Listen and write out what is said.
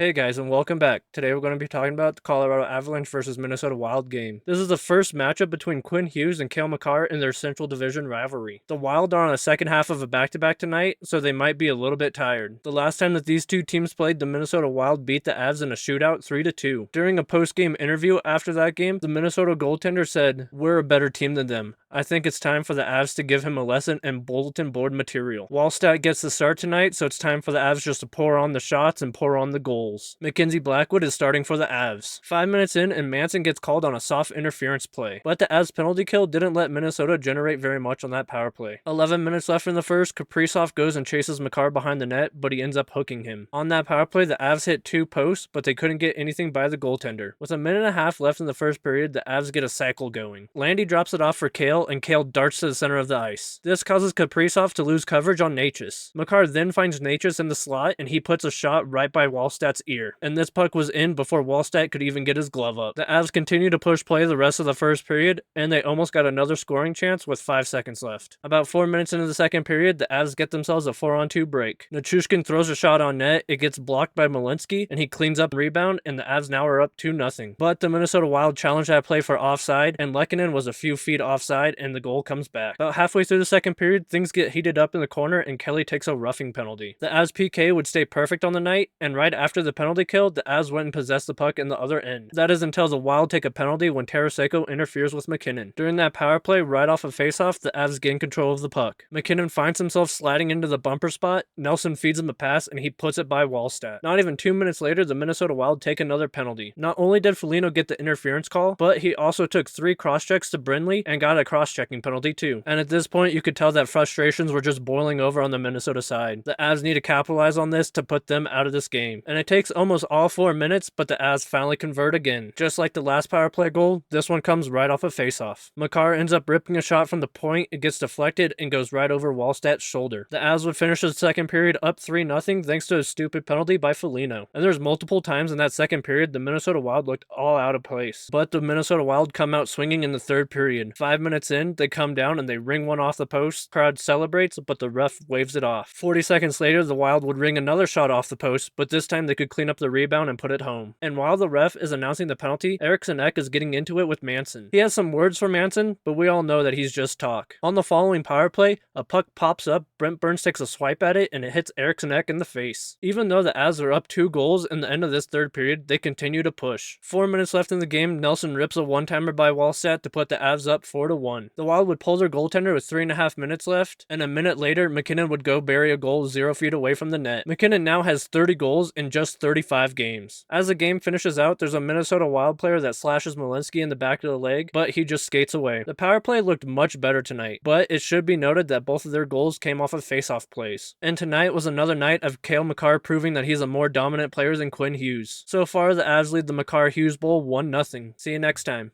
Hey guys, and welcome back. Today we're going to be talking about the Colorado Avalanche versus Minnesota Wild game. This is the first matchup between Quinn Hughes and Cale Makar in their Central Division rivalry. The Wild are on the second half of a back-to-back tonight, so they might be a little bit tired. The last time that these two teams played, the Minnesota Wild beat the Avs in a shootout 3-2. During a post-game interview after that game, the Minnesota goaltender said, "We're a better team than them. I think it's time for the Avs to give him a lesson in bulletin board material." Wallstat gets the start tonight, so it's time for the Avs just to pour on the shots and pour on the goals. Mackenzie Blackwood is starting for the Avs. 5 minutes in, and Manson gets called on a soft interference play. But the Avs penalty kill didn't let Minnesota generate very much on that power play. 11 minutes left in the first, Kaprizov goes and chases Makar behind the net, but he ends up hooking him. On that power play, the Avs hit 2 posts, but they couldn't get anything by the goaltender. With a minute and a half left in the first period, the Avs get a cycle going. Landy drops it off for Cale, and Cale darts to the center of the ice. This causes Kaprizov to lose coverage on Natchez. Makar then finds Natchez in the slot, and he puts a shot right by Wallstat's ear. And this puck was in before Wallstat could even get his glove up. The Avs continue to push play the rest of the first period, and they almost got another scoring chance with 5 seconds left. About 4 minutes into the second period, the Avs get themselves a 4-on-2 break. Nichushkin throws a shot on net, it gets blocked by Malinsky, and he cleans up the rebound, and the Avs now are up 2-0. But the Minnesota Wild challenged that play for offside, and Lehkonen was a few feet offside, and the goal comes back. About halfway through the second period, things get heated up in the corner, and Kelly takes a roughing penalty. The Avs PK would stay perfect on the night, and right after the penalty kill, the Avs went and possessed the puck in the other end. That is until the Wild take a penalty when Tarasenko interferes with McKinnon. During that power play, right off a faceoff, the Avs gain control of the puck. McKinnon finds himself sliding into the bumper spot, Nelson feeds him a pass, and he puts it by Wallstat. Not even 2 minutes later, the Minnesota Wild take another penalty. Not only did Foligno get the interference call, but he also took 3 cross-checks to Brindley and got a cross-checking penalty too. And at this point, you could tell that frustrations were just boiling over on the Minnesota side. The Avs need to capitalize on this to put them out of this game. And it takes almost all 4 minutes, but the Avs finally convert again. Just like the last power play goal, this one comes right off a faceoff. Makar ends up ripping a shot from the point, it gets deflected, and goes right over Wallstat's shoulder. The Avs would finish the second period up 3-0 thanks to a stupid penalty by Foligno. And there's multiple times in that second period the Minnesota Wild looked all out of place. But the Minnesota Wild come out swinging in the third period. 5 minutes in, they come down and they ring one off the post. Crowd celebrates, but the ref waves it off. 40 seconds later, the Wild would ring another shot off the post, but this time they could clean up the rebound and put it home. And while the ref is announcing the penalty, Eriksson Ek is getting into it with Manson. He has some words for Manson, but we all know that he's just talk. On the following power play, a puck pops up, Brent Burns takes a swipe at it, and it hits Eriksson Ek in the face. Even though the Avs are up 2 goals in the end of this third period, they continue to push. 4 minutes left in the game, Nelson rips a one-timer by Wallstat to put the Avs up 4-1. The Wild would pull their goaltender with 3.5 minutes left, and a minute later, McKinnon would go bury a goal 0 feet away from the net. McKinnon now has 30 goals in just 35 games. As the game finishes out, there's a Minnesota Wild player that slashes Malinsky in the back of the leg, but he just skates away. The power play looked much better tonight, but it should be noted that both of their goals came off of face-off plays. And tonight was another night of Cale Makar proving that he's a more dominant player than Quinn Hughes. So far, the Avs lead the Makar-Hughes Bowl 1-0. See you next time.